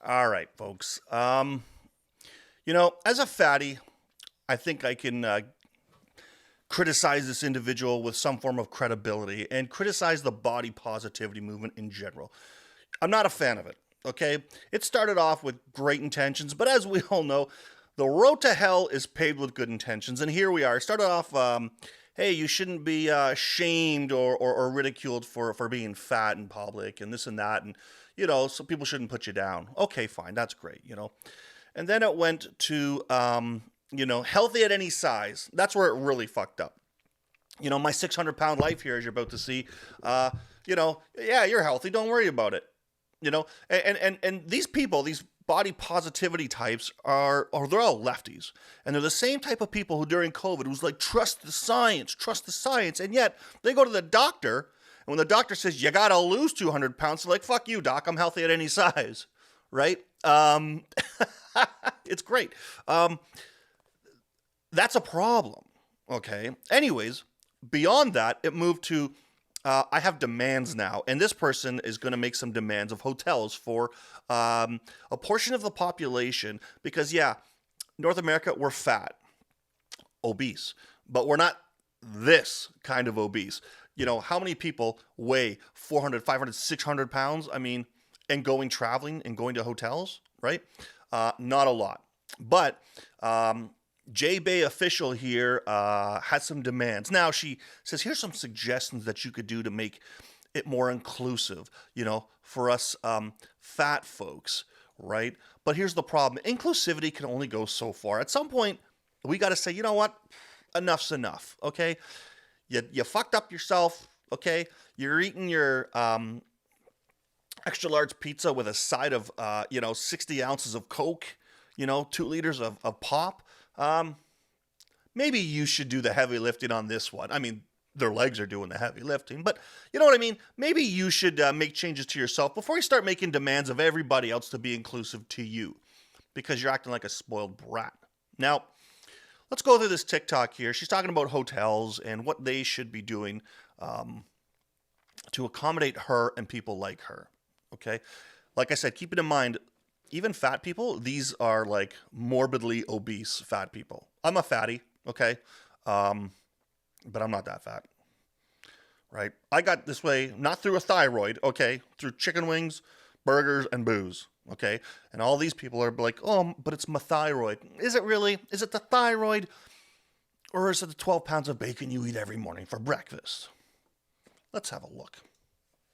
All right, folks. As a fatty, I think I can criticize this individual with some form of credibility and criticize the body positivity movement in general. I'm not a fan of it, okay? It started off with great intentions, but as we all know, the road to hell is paved with good intentions. And here we are. It started off, hey, you shouldn't be shamed or ridiculed for being fat in public and this and that. And, so people shouldn't put you down. Okay, fine. That's great. And then it went to, healthy at any size. That's where it really fucked up. My 600-pound life here, as you're about to see, yeah, you're healthy. Don't worry about it. And these people, these body positivity types they're all lefties. And they're the same type of people who during COVID was like, trust the science. And yet they go to the doctor, and when the doctor says, you got to lose 200 pounds, they're like, fuck you, doc, I'm healthy at any size. Right? It's great. That's a problem. Okay. Anyways, beyond that, it moved to I have demands now, and this person is going to make some demands of hotels for a portion of the population because, yeah, North America, we're fat, obese, but we're not this kind of obese. How many people weigh 400, 500, 600 pounds? I mean, and going traveling and going to hotels, right? Not a lot. But J-Bay official here has some demands. Now, she says, here's some suggestions that you could do to make it more inclusive, for us fat folks, right? But here's the problem. Inclusivity can only go so far. At some point, we got to say, you know what? Enough's enough, okay? You fucked up yourself, okay? You're eating your extra large pizza with a side of, 60 ounces of Coke, 2 liters of pop. Maybe you should do the heavy lifting on this one. I mean, their legs are doing the heavy lifting, but you know what I mean? Maybe you should make changes to yourself before you start making demands of everybody else to be inclusive to you because you're acting like a spoiled brat. Now, let's go through this TikTok here. She's talking about hotels and what they should be doing to accommodate her and people like her. Okay? Like I said, keep it in mind, even fat people, these are like morbidly obese fat people. I'm a fatty, okay? But I'm not that fat, right? I got this way, not through a thyroid, okay? Through chicken wings, burgers, and booze, okay? And all these people are like, oh, but it's my thyroid. Is it really? Is it the thyroid? Or is it the 12 pounds of bacon you eat every morning for breakfast? Let's have a look.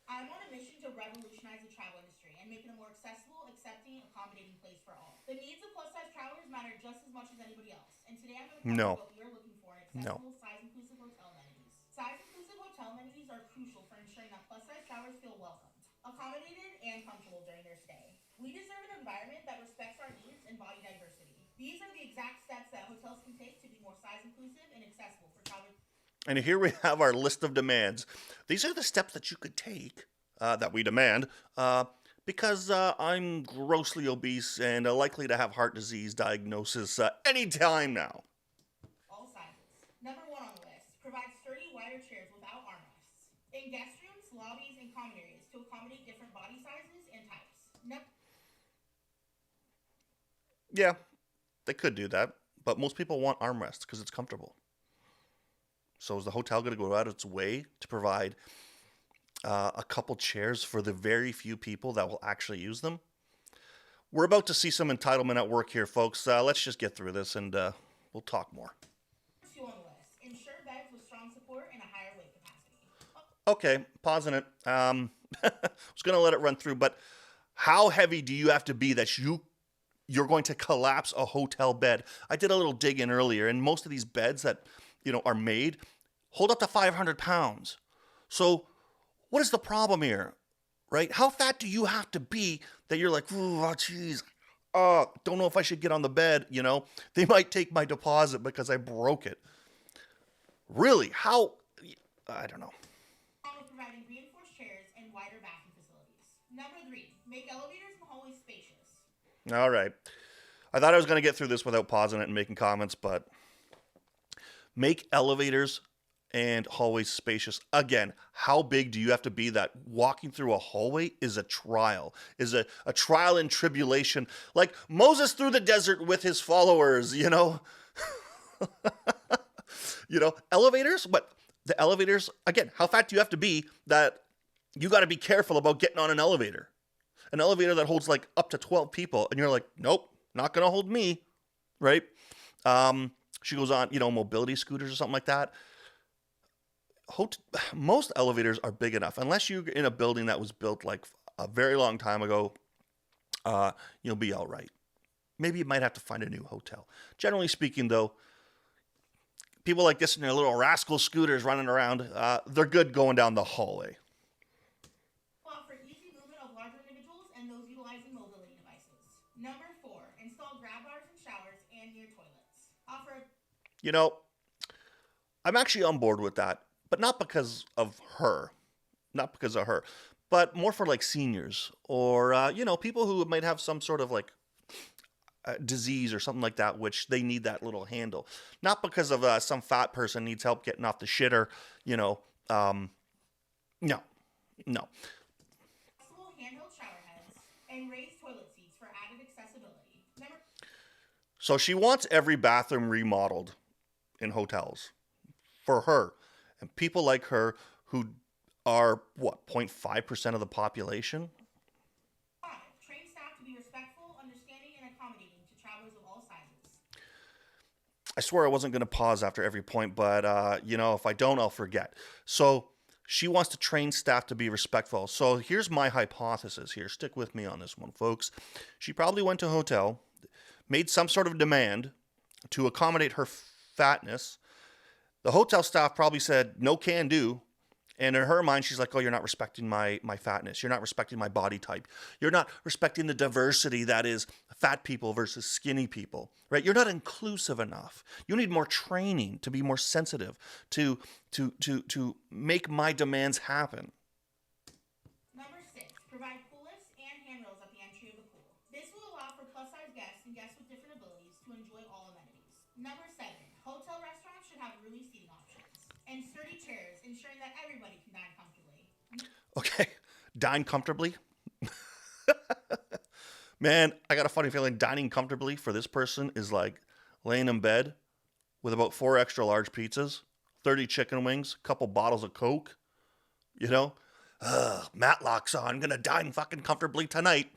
I'm on a mission to revolutionize the travel industry and make it a more accessible, accepting, accommodating place for all. The needs of plus-size travelers matter just as much as anybody else. And today I'm going to cover No. what we are looking for in No. accessible, size-inclusive hotel amenities. Size-inclusive hotel amenities are crucial for ensuring that plus-size travelers feel welcomed, accommodated, and comfortable during their stay. We deserve an environment that respects our needs and body diversity. These are the exact steps that hotels can take to be more size-inclusive and accessible for travelers. And here we have our list of demands. These are the steps that you could take, that we demand, because I'm grossly obese and likely to have heart disease diagnosis anytime now. All sizes. Number 1 on the list, provide sturdy, wider chairs without armrests. In guest rooms, lobbies, and common areas to accommodate different body sizes and types. Yeah, they could do that, but most people want armrests because it's comfortable. So is the hotel going to go out of its way to provide a couple chairs for the very few people that will actually use them? We're about to see some entitlement at work here, folks. Let's just get through this and we'll talk more. 2 on the list, ensure beds with strong support and a higher weight capacity. Okay, pausing it. I was going to let it run through, but how heavy do you have to be that you're going to collapse a hotel bed? I did a little dig in earlier, and most of these beds that are made hold up to 500 pounds. So what is the problem here, right? How fat do you have to be that you're like, oh, geez, don't know if I should get on the bed, They might take my deposit because I broke it. Really? How? I don't know. Along with providing reinforced chairs and wider bathroom facilities. Number 3, make elevators and hallways spacious. All right. I thought I was going to get through this without pausing it and making comments, but make elevators and hallways spacious. Again, how big do you have to be that walking through a hallway is a trial, is a trial and tribulation, like Moses through the desert with his followers, you know? Elevators, but the elevators, again, how fat do you have to be that you got to be careful about getting on an elevator? An elevator that holds like up to 12 people, and you're like, nope, not going to hold me, right? She goes on, mobility scooters or something like that. Most elevators are big enough, unless you're in a building that was built like a very long time ago, you'll be all right. Maybe you might have to find a new hotel. Generally speaking, though, people like this in their little rascal scooters running around, they're good going down the hallway. Offer easy movement of larger individuals and those utilizing mobility devices. Number 4, install grab bars in showers and near toilets. Offer. I'm actually on board with that, but not because of her. Not because of her, but more for like seniors or, people who might have some sort of like disease or something like that, which they need that little handle. Not because of some fat person needs help getting off the shitter, no. Flexible handheld shower heads and raised toilet seats for added accessibility. So she wants every bathroom remodeled in hotels for her and people like her who are, 0.5% of the population? 5, train staff to be respectful, understanding, and accommodating to travelers of all sizes. I swear I wasn't going to pause after every point, but, if I don't, I'll forget. So she wants to train staff to be respectful. So here's my hypothesis here. Stick with me on this one, folks. She probably went to a hotel, made some sort of demand to accommodate her fatness. The hotel staff probably said, no can do. And in her mind, she's like, oh, you're not respecting my fatness. You're not respecting my body type. You're not respecting the diversity that is fat people versus skinny people, right? You're not inclusive enough. You need more training to be more sensitive, to make my demands happen. Number 6, provide pool lifts and handrails at the entry of the pool. This will allow for plus-size guests and guests with different abilities to enjoy all amenities. Number 7, hotel restaurants should have roomy seating options and sturdy chairs, ensuring that everybody can dine comfortably. Okay, dine comfortably? Man, I got a funny feeling dining comfortably for this person is like laying in bed with about 4 extra large pizzas, 30 chicken wings, a couple bottles of Coke, Matlock's on, I'm gonna dine fucking comfortably tonight.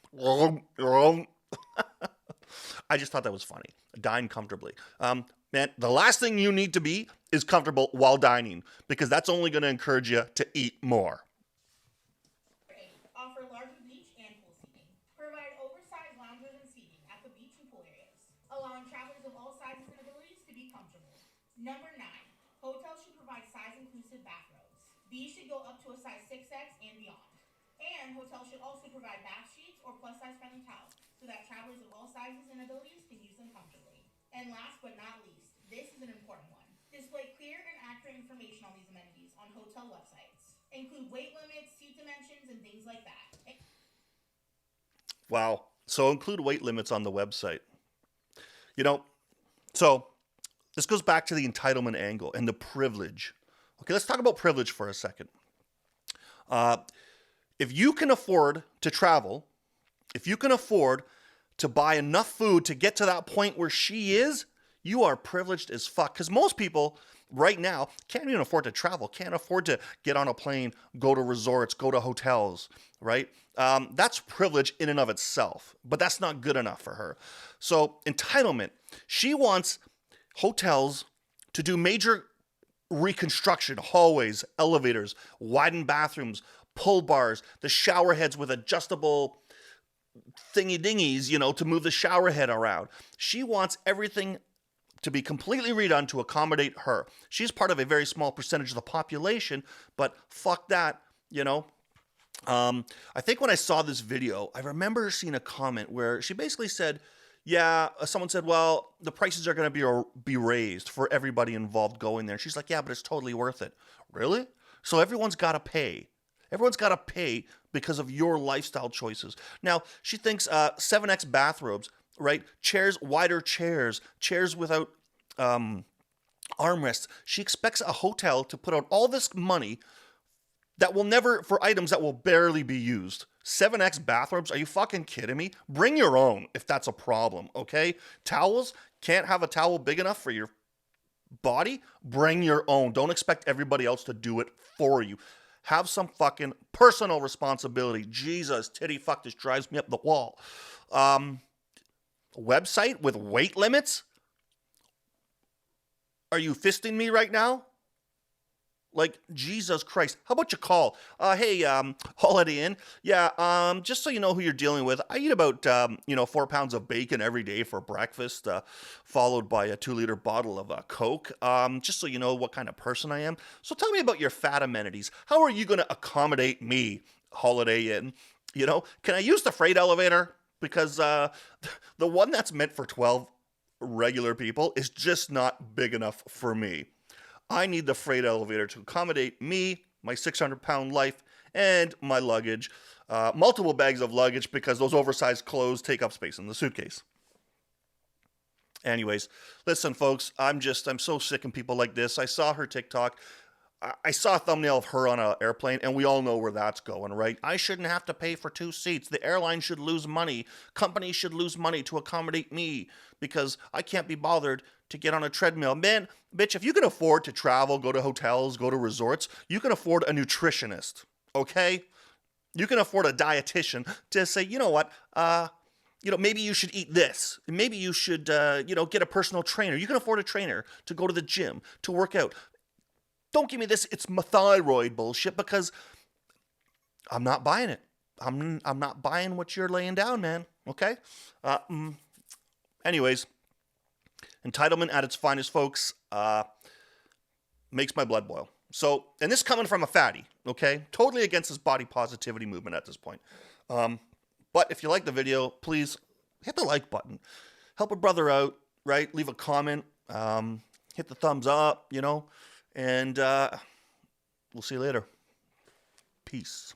I just thought that was funny. Dine comfortably. Man, the last thing you need to be is comfortable while dining, because that's only going to encourage you to eat more. 8, offer larger beach and pool seating. Provide oversized loungers and seating at the beach and pool areas, allowing travelers of all sizes and abilities to be comfortable. Number 9, hotels should provide size-inclusive bathrobes. These should go up to a size 6X and beyond. And hotels should also provide bath sheets or plus-size friendly towels so that travelers of all sizes and abilities can use them comfortably. And last but not least, this is an important one. Display clear and accurate information on these amenities on hotel websites. Include weight limits, seat dimensions, and things like that. Wow. So include weight limits on the website. So this goes back to the entitlement angle and the privilege. Okay, let's talk about privilege for a second. If you can afford to travel, if you can afford to buy enough food to get to that point where she is, you are privileged as fuck. Because most people right now can't even afford to travel, can't afford to get on a plane, go to resorts, go to hotels, right? That's privilege in and of itself, but that's not good enough for her. So entitlement, she wants hotels to do major reconstruction, hallways, elevators, widened bathrooms, pull bars, the shower heads with adjustable thingy dingies, to move the shower head around. She wants everything to be completely redone to accommodate her. She's part of a very small percentage of the population, but fuck that, I think when I saw this video, I remember seeing a comment where she basically said, someone said, well, the prices are going to be raised for everybody involved going there. And she's like, yeah, but it's totally worth it. Really? So everyone's got to pay. Everyone's got to pay because of your lifestyle choices. Now, she thinks 7X bathrobes, right? Chairs, wider chairs, chairs without Armrests. She expects a hotel to put out all this money that will never, for items that will barely be used. 7X bathrobes? Are you fucking kidding me? Bring your own if that's a problem, okay? Towels? Can't have a towel big enough for your body? Bring your own. Don't expect everybody else to do it for you. Have some fucking personal responsibility. Jesus, titty fuck, this drives me up the wall. Website with weight limits? Are you fisting me right now? Like, Jesus Christ. How about you call? Hey, Holiday Inn. Yeah, just so you know who you're dealing with, I eat about, 4 pounds of bacon every day for breakfast, followed by a 2-liter bottle of Coke, just so you know what kind of person I am. So tell me about your fat amenities. How are you going to accommodate me, Holiday Inn? Can I use the freight elevator? Because the one that's meant for 12 regular people is just not big enough for me. I need the freight elevator to accommodate me, my 600-pound life, and my luggage. Multiple bags of luggage because those oversized clothes take up space in the suitcase. Anyways, listen, folks, I'm so sick of people like this. I saw her TikTok. I saw a thumbnail of her on an airplane, and we all know where that's going, right? I shouldn't have to pay for 2 seats. The airline should lose money. Companies should lose money to accommodate me because I can't be bothered to get on a treadmill. Man, bitch, if you can afford to travel, go to hotels, go to resorts, you can afford a nutritionist, okay? You can afford a dietitian to say, you know what, maybe you should eat this. Maybe you should, get a personal trainer. You can afford a trainer to go to the gym, to work out. Don't give me this, it's my thyroid bullshit, because I'm not buying it. I'm not buying what you're laying down, man, okay? Anyways, entitlement at its finest, folks, makes my blood boil. So, and this coming from a fatty, okay? Totally against this body positivity movement at this point. But if you like the video, please hit the like button. Help a brother out, right? Leave a comment. Hit the thumbs up, and we'll see you later. Peace.